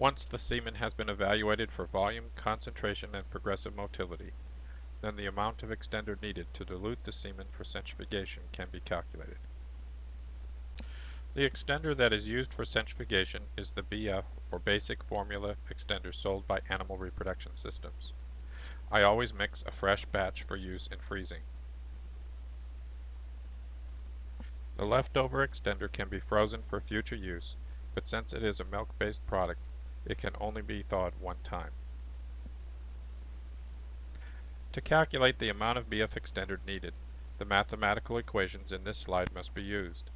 Once the semen has been evaluated for volume, concentration, and progressive motility, then the amount of extender needed to dilute the semen for centrifugation can be calculated. The extender that is used for centrifugation is the BF, or basic formula extender sold by animal reproduction systems. I always mix a fresh batch for use in freezing. The leftover extender can be frozen for future use, but since it is a milk-based product, it can only be thawed one time. To calculate the amount of BF extender needed, the mathematical equations in this slide must be used.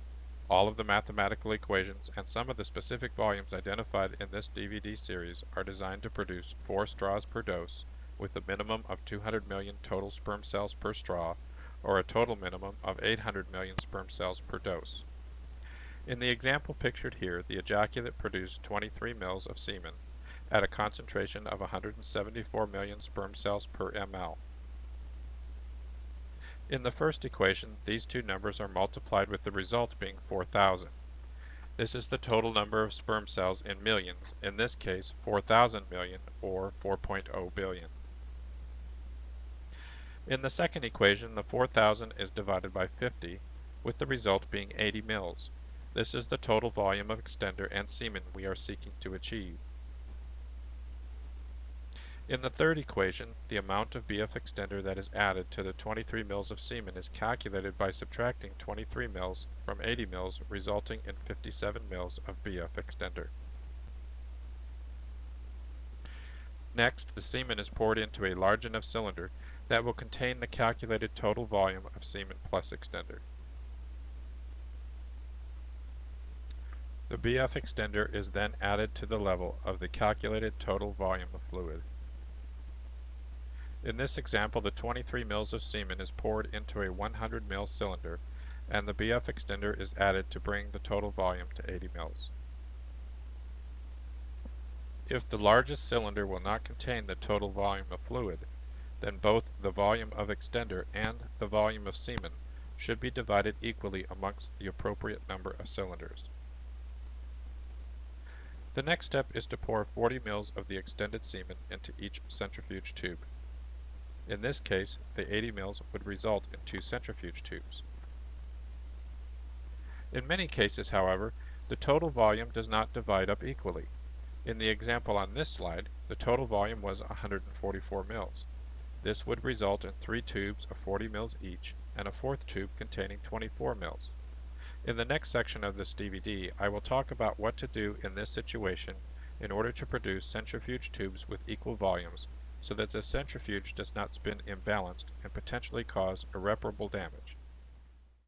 All of the mathematical equations and some of the specific volumes identified in this DVD series are designed to produce 4 straws per dose, with a minimum of 200 million total sperm cells per straw, or a total minimum of 800 million sperm cells per dose. In the example pictured here, the ejaculate produced 23 mL of semen at a concentration of 174 million sperm cells per ml. In the first equation, these two numbers are multiplied with the result being 4,000. This is the total number of sperm cells in millions, in this case 4,000 million or 4.0 billion. In the second equation, the 4,000 is divided by 50, with the result being 80 mL. This is the total volume of extender and semen we are seeking to achieve. In the third equation, the amount of BF extender that is added to the 23 mL of semen is calculated by subtracting 23 mL from 80 mL, resulting in 57 mL of BF extender. Next, the semen is poured into a large enough cylinder that will contain the calculated total volume of semen plus extender. The BF extender is then added to the level of the calculated total volume of fluid. In this example, the 23 mL of semen is poured into a 100 mL cylinder, and the BF extender is added to bring the total volume to 80 mL. If the largest cylinder will not contain the total volume of fluid, then both the volume of extender and the volume of semen should be divided equally amongst the appropriate number of cylinders. The next step is to pour 40 mL of the extended semen into each centrifuge tube. In this case, the 80 mL would result in 2 centrifuge tubes. In many cases, however, the total volume does not divide up equally. In the example on this slide, the total volume was 144 mL. This would result in 3 tubes of 40 mL each and a 4th tube containing 24 mL. In the next section of this DVD, I will talk about what to do in this situation in order to produce centrifuge tubes with equal volumes so that the centrifuge does not spin imbalanced and potentially cause irreparable damage.